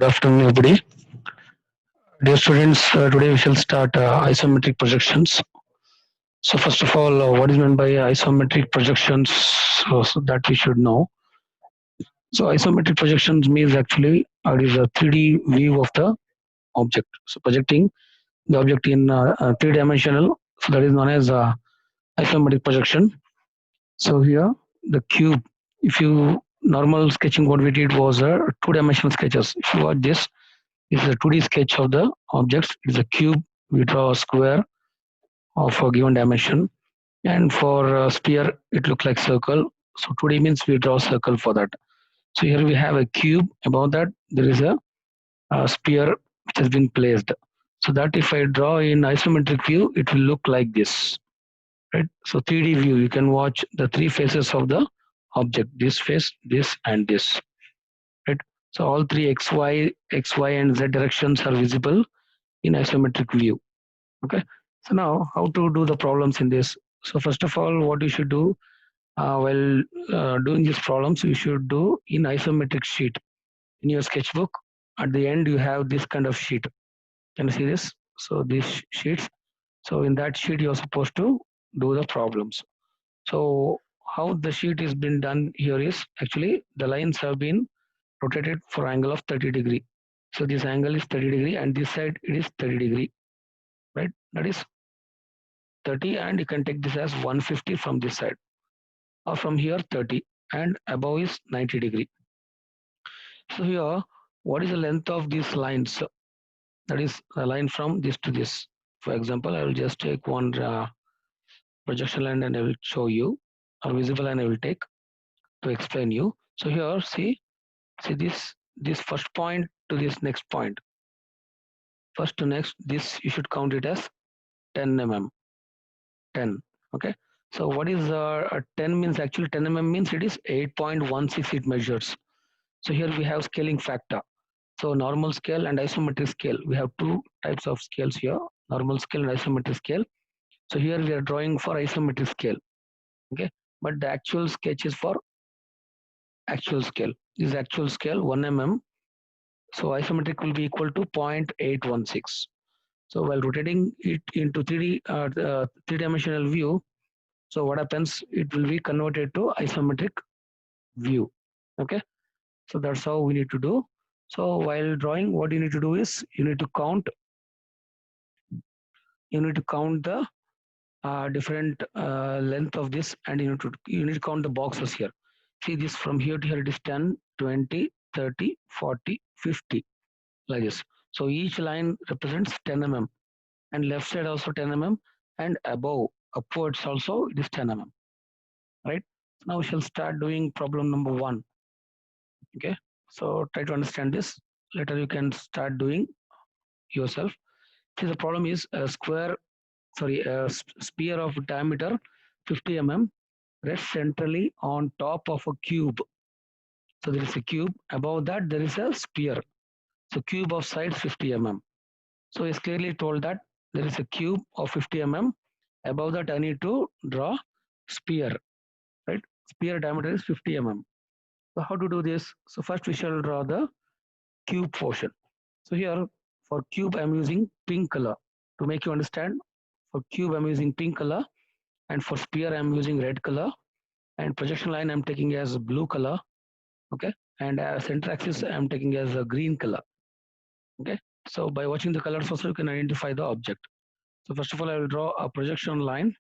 Good afternoon, everybody. Dear students, today we shall start isometric projections. So, first of all, what is meant by isometric projections? So that we should know. So, isometric projections means actually it is a 3D view of the object. So, projecting the object in three dimensional. So, that is known as isometric projection. So, here the cube. If you normal sketching, what we did was two-dimensional sketches. If you watch this, is a 2D sketch of the objects. It's a cube. We draw a square of a given dimension, and for a sphere, it looks like circle. So 2D means we draw a circle for that. So here we have a cube. Above that, there is a sphere which has been placed. So that if I draw in isometric view, it will look like this, right? So 3D view, you can watch the three faces of the object: this face, this, and this, right? So all three x, y, and z directions are visible in isometric view. Okay. So now how to do the problems in this? So first of all, what you should do while doing these problems, you should do in isometric sheet in your sketchbook. At the end, you have this kind of sheet. Can you see this? So these sheets. So in that sheet, you're supposed to do the problems. So how the sheet is been done here is actually the lines have been rotated for angle of 30 degree. So this angle is 30 degree, and this side it is 30 degree, right? That is 30, and you can take this as 150 from this side, or from here 30, and above is 90 degree. So here, what is the length of these lines? That is a line from this to this. For example, I will just take one projection line and I will show you, or visible line I will take to explain you. So here, see this first point to this next point, first to next, this you should count it as 10 mm, 10. Okay. So what is 10 means? Actually 10 mm means it is 8.16 it measures. So here we have scaling factor. So normal scale and isometric scale. We have two types of scales here, normal scale and isometric scale. So here we are drawing for isometric scale. Okay. But the actual sketch is for actual scale. This is actual scale 1 mm. So isometric will be equal to 0.816. So while rotating it into 3D, three-dimensional view, so what happens? It will be converted to isometric view. Okay. So that's how we need to do. So while drawing, what you need to do is you need to count the different length of this, and you need to count the boxes here. See this, from here to here it is 10, 20, 30, 40, 50, like this. So each line represents 10 mm, and left side also 10 mm, and above upwards also it is 10 mm, right? Now we shall start doing problem number 1. Okay. So try to understand this. Later you can start doing yourself. See, the problem is a sphere of diameter 50 mm rests centrally on top of a cube. So there is a cube. Above that there is a sphere. So cube of size 50 mm. So it's clearly told that there is a cube of 50 mm. Above that I need to draw sphere, right? Sphere diameter is 50 mm. So how to do this? So first we shall draw the cube portion. So here for cube I'm using pink color to make you understand. For cube I'm using pink color, and for sphere I'm using red color, and projection line I'm taking as blue color. Okay. And center axis I'm taking as a green color. Okay. So by watching the colors also you can identify the object. So first of all I will draw a projection line.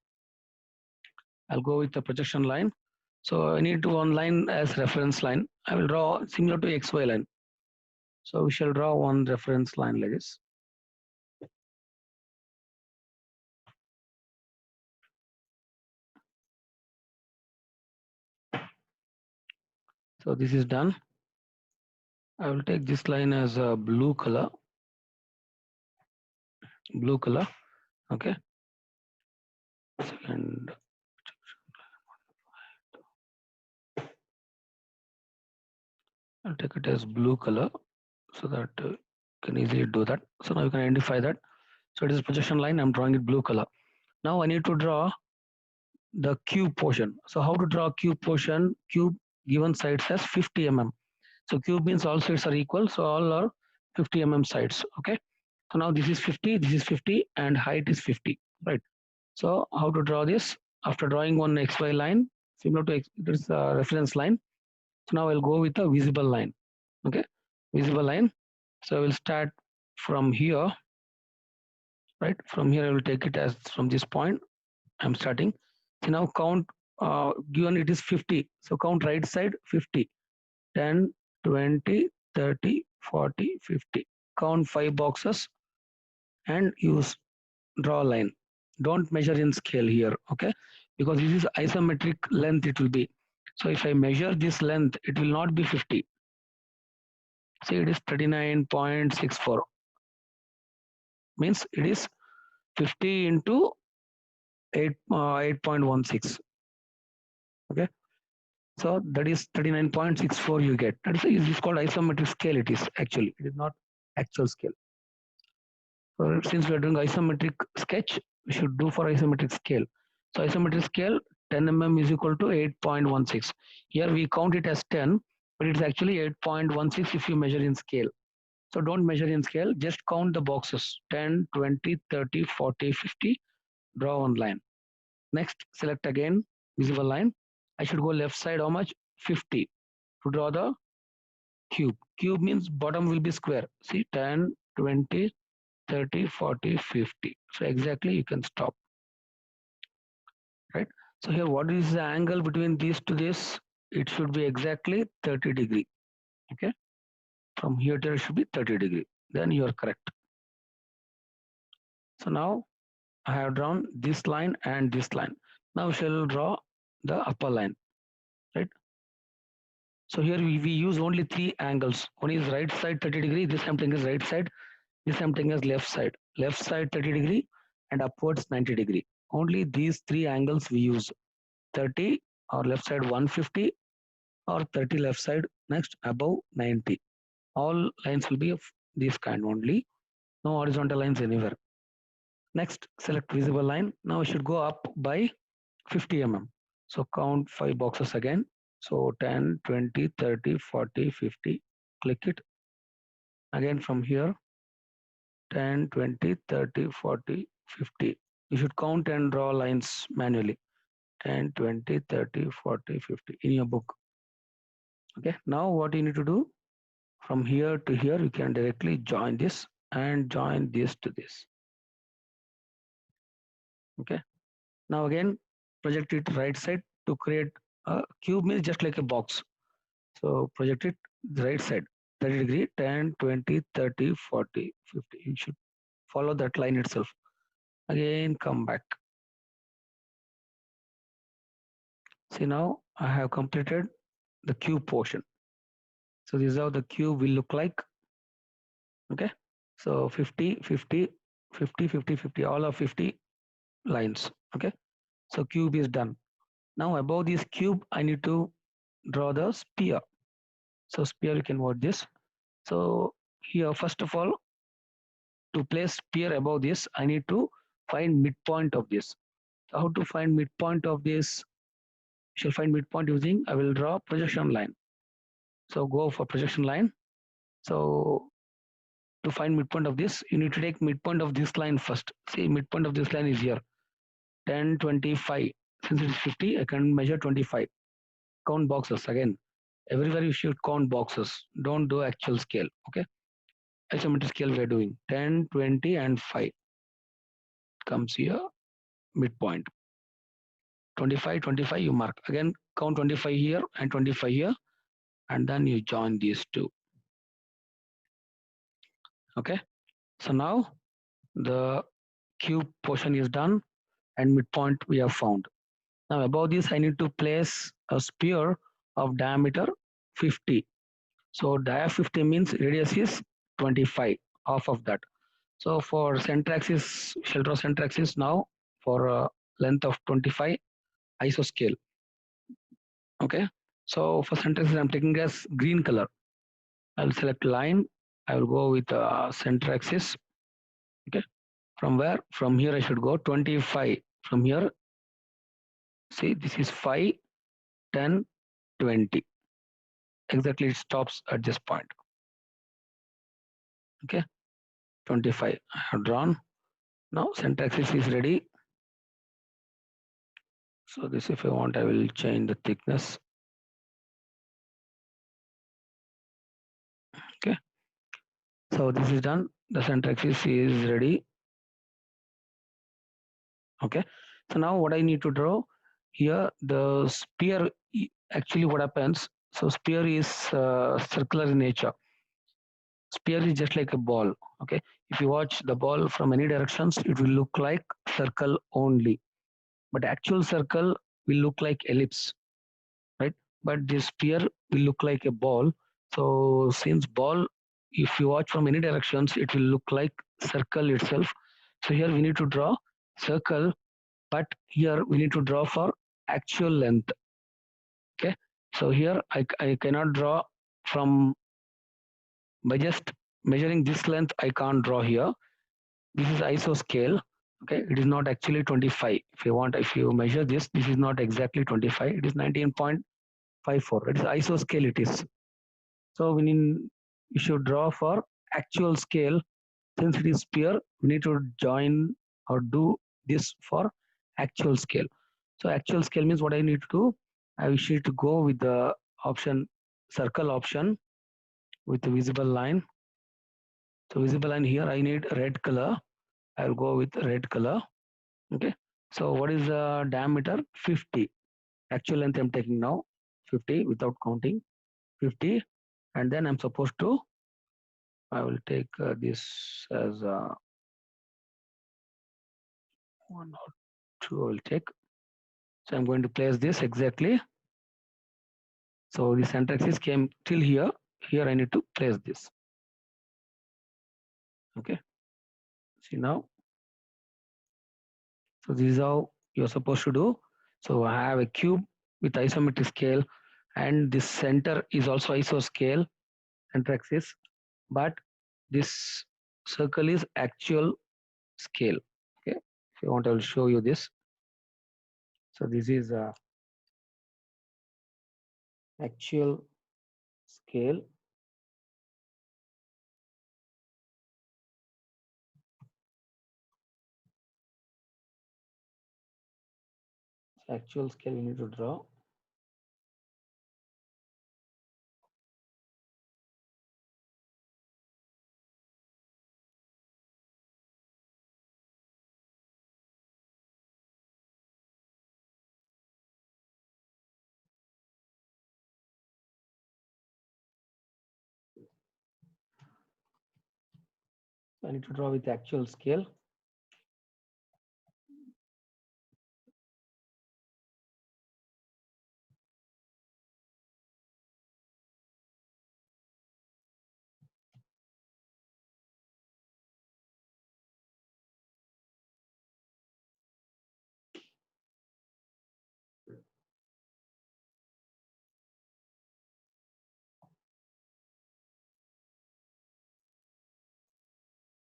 I'll go with the projection line. So I need to one line as reference line. I will draw similar to XY line. So we shall draw one reference line like this. So this is done. I will take this line as a blue color. Blue color. Okay. And I'll take it as blue color so that can easily do that. So now you can identify that. So it is projection line. I'm drawing it blue color. Now I need to draw the cube portion. So how to draw cube portion? Cube given sides as 50 mm. So cube means all sides are equal. So all are 50 mm sides. Okay. So now this is 50, this is 50, and height is 50. Right. So how to draw this? After drawing one XY line, similar to this reference line. So now I'll go with a visible line. Okay. Visible line. So I will start from here. Right. From here, I will take it as from this point. I'm starting. So now count, given it is 50. So count right side 50, 10, 20, 30, 40, 50. Count 5 boxes and use draw a line. Don't measure in scale here, okay? Because this is isometric length it will be. So if I measure this length, it will not be 50. See, it is 39.64. Means it is 50 into 8.16. Okay. So that is 39.64 you get. That is called isometric scale. It is actually, it is not actual scale. So since we are doing isometric sketch, we should do for isometric scale. So isometric scale 10 mm is equal to 8.16. Here we count it as 10, but it's actually 8.16 if you measure in scale. So don't measure in scale, just count the boxes 10, 20, 30, 40, 50, draw one line. Next, select again visible line. I should go left side how much? 50 to draw the cube. Cube means bottom will be square. See 10, 20, 30, 40, 50. So exactly you can stop, right? So here what is the angle between these to this? It should be exactly 30 degree. Okay. From here to it should be 30 degree. Then you are correct. So now I have drawn this line and this line. Now we shall draw the upper line, right? So here we use only three angles. One is right side 30 degree. This I'm taking is right side. This I'm taking as left side. Left side 30 degree and upwards 90 degree. Only these three angles we use. 30 or left side 150 or 30 left side next above 90. All lines will be of this kind only. No horizontal lines anywhere. Next, select visible line. Now we should go up by 50 mm. So count 5 boxes again. So 10, 20, 30, 40, 50. Click it. Again from here 10, 20, 30, 40, 50. You should count and draw lines manually. 10, 20, 30, 40, 50 in your book. Okay. Now what you need to do? From here to here, you can directly join this and join this to this. Okay. Now again, project it right side to create a cube means just like a box. So project it the right side, 30 degree, 10, 20, 30, 40, 50. You should follow that line itself. Again, come back. See now I have completed the cube portion. So this is how the cube will look like. Okay. So 50, 50, 50, 50, 50, all of 50 lines. Okay. So cube is done. Now above this cube, I need to draw the sphere. So sphere, you can watch this. So here, first of all, to place sphere above this, I need to find midpoint of this. So how to find midpoint of this? You shall find midpoint using, I will draw projection line. So go for projection line. So to find midpoint of this, you need to take midpoint of this line first. See, midpoint of this line is here, 10, 25. Since it is 50, I can measure 25. Count boxes again. Everywhere you should count boxes. Don't do actual scale. Okay. Isometric scale we are doing 10, 20, and 5. Comes here, midpoint. 25, 25, you mark. Again, count 25 here and 25 here. And then you join these two. Okay. So now the cube portion is done and midpoint we have found. Now above this, I need to place a sphere of diameter 50. So dia 50 means radius is 25, half of that. So for center axis, shall draw center axis now for a length of 25 iso scale. Okay. So for center axis, I'm taking as green color. I'll select line. I will go with center axis. Okay. From where? From here, I should go 25. From here, see, this is 5, 10, 20. Exactly, it stops at this point. Okay, 25 I have drawn. Now center axis is ready. So this, if I want, I will change the thickness. Okay, so this is done. The center axis is ready. Okay, so now what I need to draw here, the sphere. Actually, what happens? So sphere is circular in nature. Sphere is just like a ball. Okay, if you watch the ball from any directions, it will look like circle only, but actual circle will look like ellipse, right? But this sphere will look like a ball. So since ball, if you watch from any directions, it will look like circle itself. So here we need to draw circle, but here we need to draw for actual length. Okay, so here I cannot draw from, by just measuring this length. I can't draw here. This is iso scale. Okay, it is not actually 25. If you want, if you measure this, this is not exactly 25. It is 19.54. It is iso scale. It is. So we should draw for actual scale. Since it is sphere, we need to join or do this for actual scale. So actual scale means what I need to do. I wish to go with the option circle option with the visible line. So visible line here, I need red color. I will go with red color. Okay. So what is the diameter? 50. Actual length I'm taking now 50 without counting 50, and then I'm supposed to. I will take this as 1 or 2. I will take. So I'm going to place this exactly. So the center axis came till here. Here I need to place this. Okay. See now. So this is how you're supposed to do. So I have a cube with isometric scale, and this center is also iso scale, center axis, but this circle is actual scale. Okay. If you want, I will show you this. So this is actual scale. Actual scale we need to draw. So I need to draw with actual scale.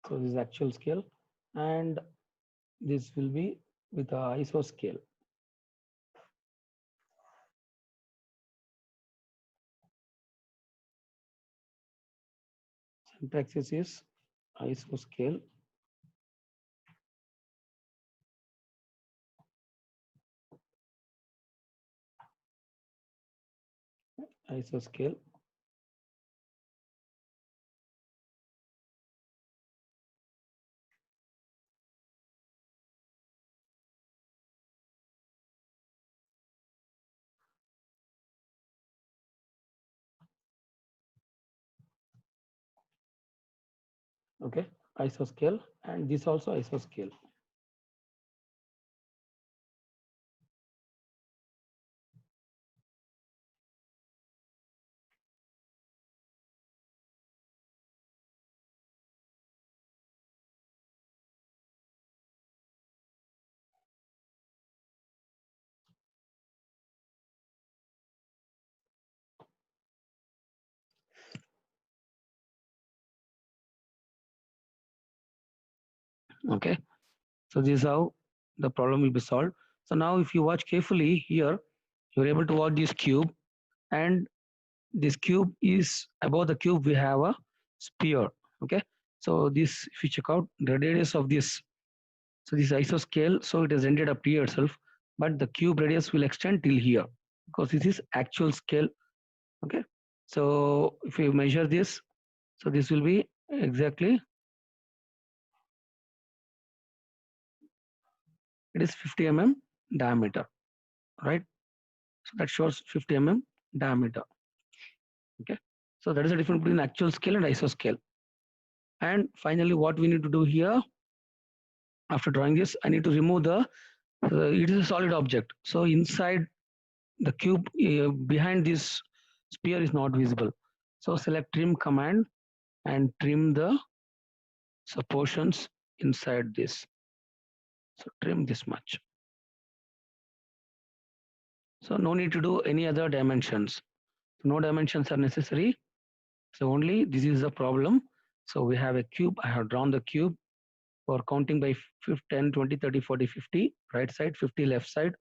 So this is actual scale, and this will be with the iso scale. Center axis is iso scale. Iso scale. Okay, iso scale, and this also iso scale. Okay, so this is how the problem will be solved. So now if you watch carefully here, you're able to watch this cube, and this cube is above the cube we have a sphere. Okay, So this, if you check out the radius of this, so this isoscale, so it has ended up here itself, but the cube radius will extend till here because this is actual scale. Okay, so if you measure this, so this will be exactly, it is 50 mm diameter, right? So that shows 50 mm diameter. Okay, so that is the difference between actual scale and isoscale. And finally, what we need to do here after drawing this, I need to remove the, it is a solid object. So inside the cube, behind this sphere is not visible. So select trim command and trim the portions inside this. So trim this much. So no need to do any other dimensions. No dimensions are necessary. So only this is the problem. So we have a cube. I have drawn the cube for counting by 10, 20, 30, 40, 50, right side, 50 left side,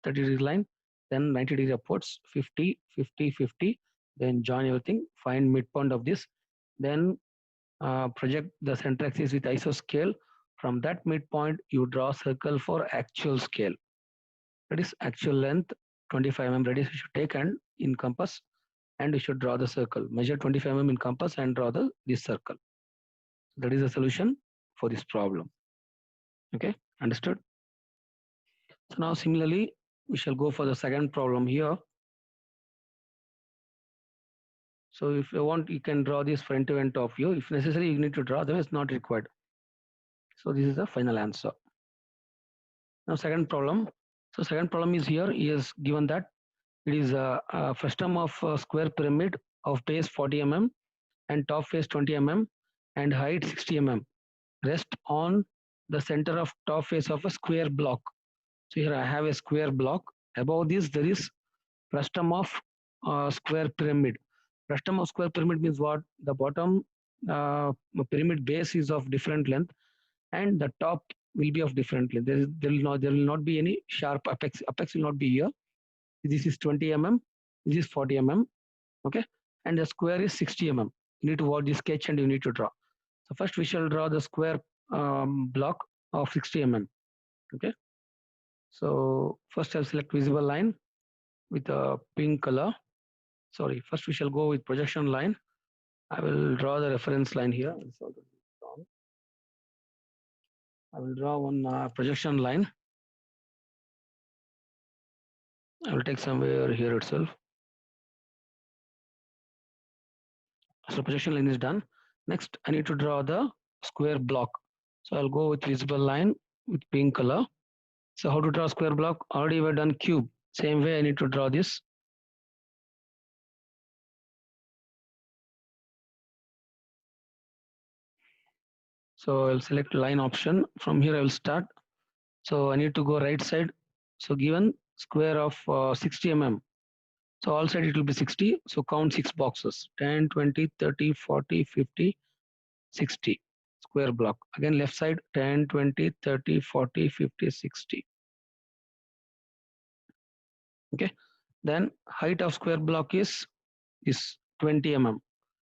30 degree line, then 90 degree upwards, 50, 50, 50, then join everything, find midpoint of this, then project the center axis with isoscale. From that midpoint, you draw a circle for actual scale. That is actual length, 25 mm radius you should take and in compass, and you should draw the circle. Measure 25 mm in compass and draw this circle. That is the solution for this problem. Okay, understood? So now similarly, we shall go for the second problem here. So if you want, you can draw this front to end top view. If necessary, you need to draw, otherwise not required. So this is the final answer. Now second problem. So second problem is here. He has given that it is a frustum of a square pyramid of base 40 mm and top face 20 mm and height 60 mm. Rest on the center of top face of a square block. So here I have a square block. Above this there is frustum of square pyramid. Frustum of square pyramid means what? The bottom pyramid base is of different length and the top will be of different length. There will not be any sharp apex. Apex will not be here. This is 20 mm. This is 40 mm. Okay, and the square is 60 mm. You need to watch the sketch and you need to draw. So first we shall draw the square block of 60 mm. Okay, so first I'll select visible line with a pink color. Sorry, first we shall go with projection line. I will draw the reference line here. I will draw one projection line. I will take somewhere here itself. So projection line is done. Next, I need to draw the square block. So I'll go with visible line with pink color. So how to draw square block? Already we've done cube. Same way I need to draw this. So I'll select line option. From here I will start. So I need to go right side. So given square of 60 mm. So all side it will be 60. So count 6 boxes. 10, 20, 30, 40, 50, 60. Square block. Again left side 10, 20, 30, 40, 50, 60. Okay. Then height of square block is 20 mm.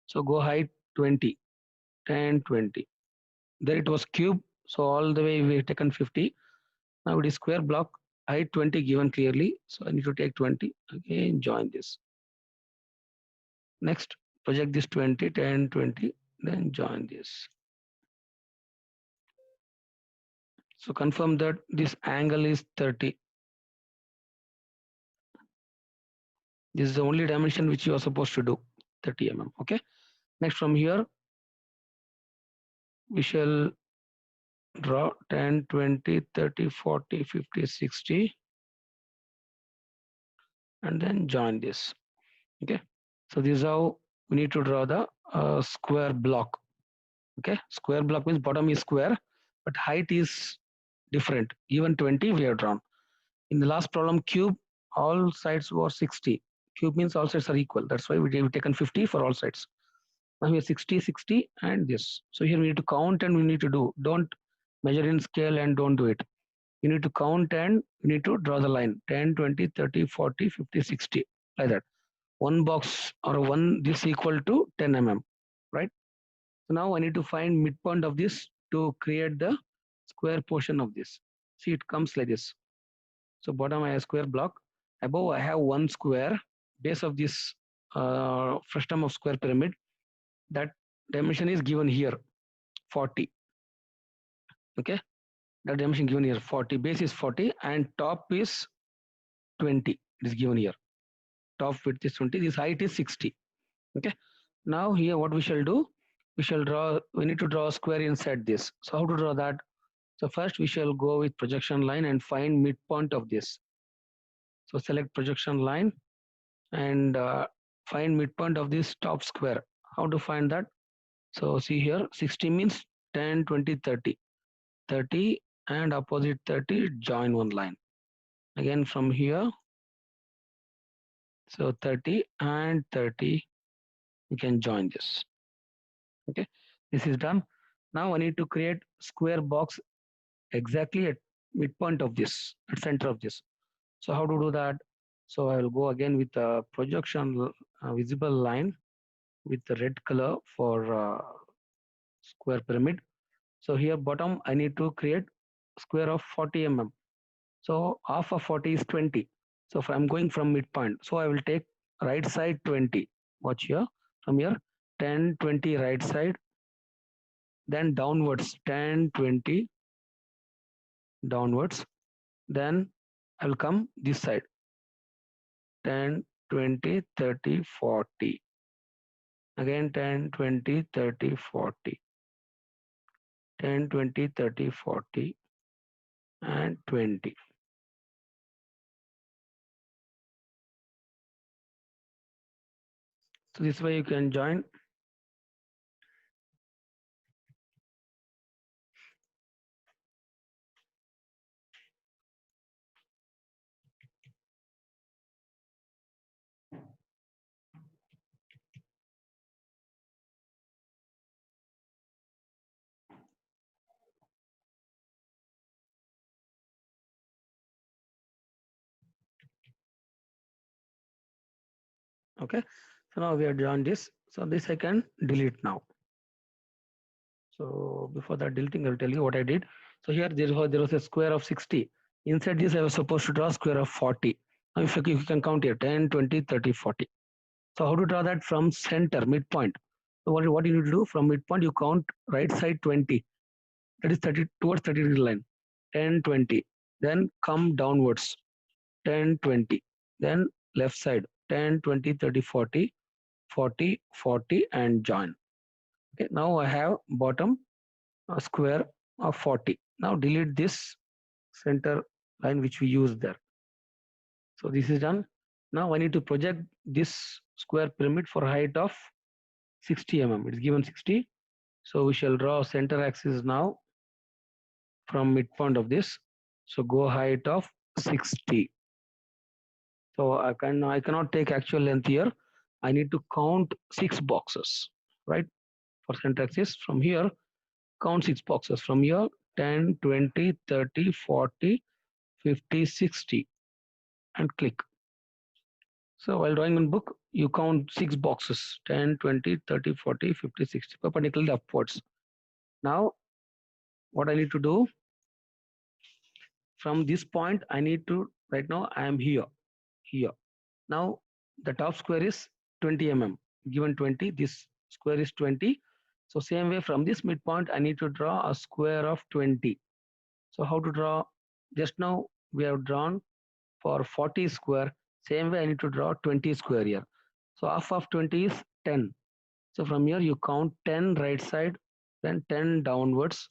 So go height 20, 10, 20. There it was cube. So all the way we taken 50. Now it is square block, height 20 given clearly. So I need to take 20. Again, join this. Next, project this 20, 10, 20, then join this. So confirm that this angle is 30. This is the only dimension which you are supposed to do, 30 mm. Okay. Next, from here, we shall draw 10, 20, 30, 40, 50, 60, and then join this. Okay. So this is how we need to draw the square block. Okay, square block means bottom is square, but height is different. Even 20 we have drawn. In the last problem, cube, all sides were 60. Cube means all sides are equal. That's why we have taken 50 for all sides. Now here 60, 60, and this. So here we need to count and we need to do. Don't measure in scale and don't do it. You need to count and you need to draw the line 10, 20, 30, 40, 50, 60, like that. One box or one this equal to 10 mm, right? So now I need to find midpoint of this to create the square portion of this. See, it comes like this. So bottom I have square block. Above I have one square. Base of this frustum of square pyramid. That dimension is given here, 40. Okay, that dimension given here 40. Base is 40 and top is 20. It is given here. Top width is 20. This height is 60. Okay. Now here what we shall do? We need to draw a square inside this. So how to draw that? So first we shall go with projection line and find midpoint of this. So select projection line and find midpoint of this top square. How to find that? So see here 60 means 10, 20, 30. 30 and opposite 30 join one line. Again from here. So 30 and 30 you can join this. Okay, this is done. Now I need to create square box exactly at midpoint of this, at center of this. So how to do that? So I will go again with a projection visible line with the red color for square pyramid. So here bottom I need to create square of 40 mm. So half of 40 is 20. So if I'm going from midpoint, so I will take right side 20. Watch here, from here 10, 20 right side, then downwards 10, 20 downwards, then I will come this side 10, 20, 30, 40. Again 10, 20, 30, 40. 10, 20, 30, 40 and 20. So this way you can join. Okay. So now we have joined this. So this I can delete now. So before that deleting, I will tell you what I did. So here there was a square of 60. Inside this, I was supposed to draw square of 40. Now if you can count here 10, 20, 30, 40. So how to draw that from center, midpoint? So what you need to do from midpoint, you count right side 20. That is 30 towards 30 degree line. 10, 20. Then come downwards 10, 20. Then left side 10, 20, 30, 40, 40, 40 and join. Okay, now I have bottom square of 40. Now delete this center line which we used there. So this is done. Now I need to project this square pyramid for height of 60 mm. It is given 60. So we shall draw center axis now from midpoint of this. So go height of 60. So I cannot take actual length here. I need to count 6 boxes, right? For center axis from here, count 6 boxes from here 10, 20, 30, 40, 50, 60 and click. So while drawing on book, you count 6 boxes 10, 20, 30, 40, 50, 60 perpendicularly upwards. Now what I need to do from this point, I need to right now I am here. Now the top square is 20 mm. Given 20, this square is 20. So same way from this midpoint, I need to draw a square of 20. So how to draw? Just now we have drawn for 40 square. Same way I need to draw 20 square here. So half of 20 is 10. So from here you count 10 right side, then 10 downwards,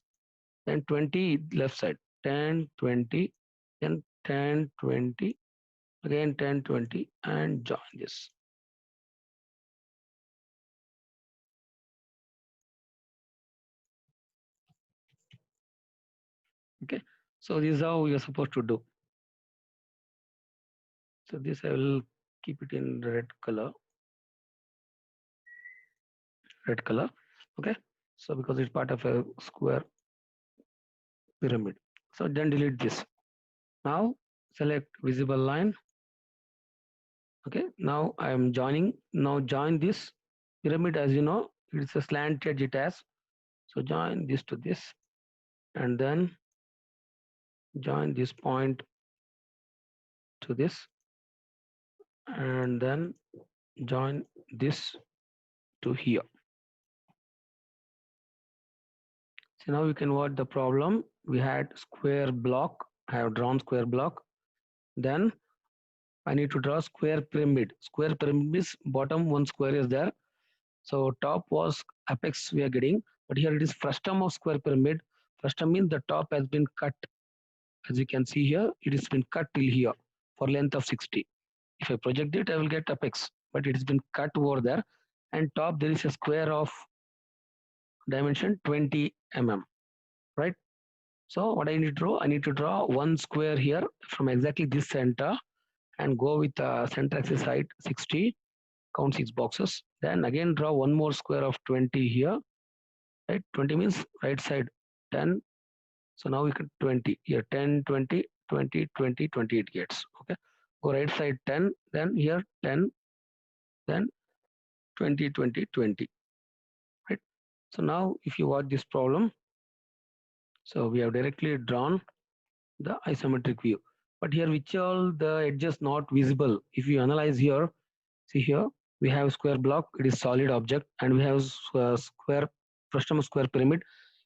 then 20 left side, 10, 20, then 10, 20, again 10, 20 and join this. Okay, so this is how you're supposed to do. So this I will keep it in red color. Okay, so because it's part of a square pyramid. So then delete this. Now select visible line. Okay, now I am joining. Now join this pyramid. As you know, It's a slant edge it has. So join this to this, and then join this point to this, and then join this to here. So now you can watch the problem. We had square block. I have drawn square block. Then I need to draw square pyramid. Square pyramid is bottom one square is there. So top was apex we are getting, but here it is frustum of square pyramid. Frustum means the top has been cut. As you can see here, it has been cut till here for length of 60. If I project it, I will get apex, but it has been cut over there. And top there is a square of dimension 20 mm, right? So what I need to draw? I need to draw one square here from exactly this center and go with center axis height 60, count 6 boxes. Then again draw one more square of 20 here, right? 20 means right side 10. So now we can 20 here, 10, 20, 20, 20, 20 it gets, okay? Go right side 10, then here 10, then 20, 20, 20, right? So now if you watch this problem, so we have directly drawn the isometric view. But here which all the edges not visible. If you analyze here, see here, we have square block, it is solid object, and we have square frustum square pyramid,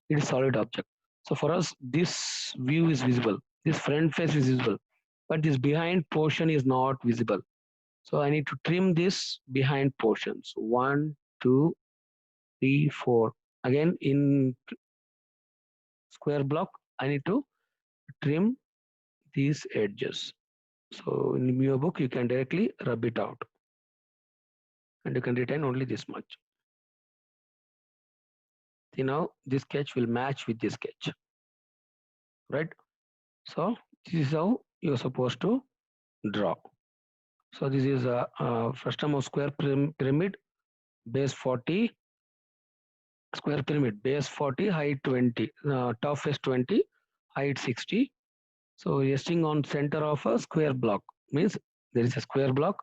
it is solid object. So for us, this view is visible, this front face is visible, but this behind portion is not visible. So I need to trim this behind portions. 1, 2, 3, 4. Again in square block, I need to trim these edges. So in your book, you can directly rub it out and you can retain only this much. See now this sketch will match with this sketch, right? So this is how you're supposed to draw. So this is a frustum of square pyramid, base 40, square pyramid, base 40, height 20, top face 20, height 60. So resting on center of a square block means there is a square block.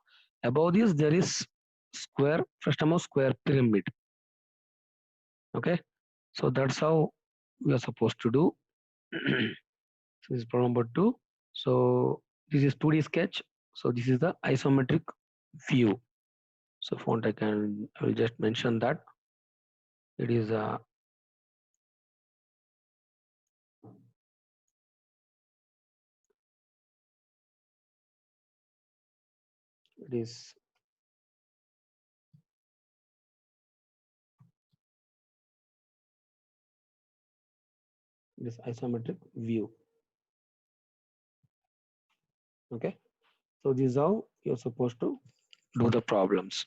Above this there is square frustum of square pyramid. Okay, so that's how we are supposed to do. So this is problem number 2. So this is 2D sketch. So this is the isometric view. So font I will just mention that it is a it is this isometric view. Okay, so this is how you're supposed to do the problems.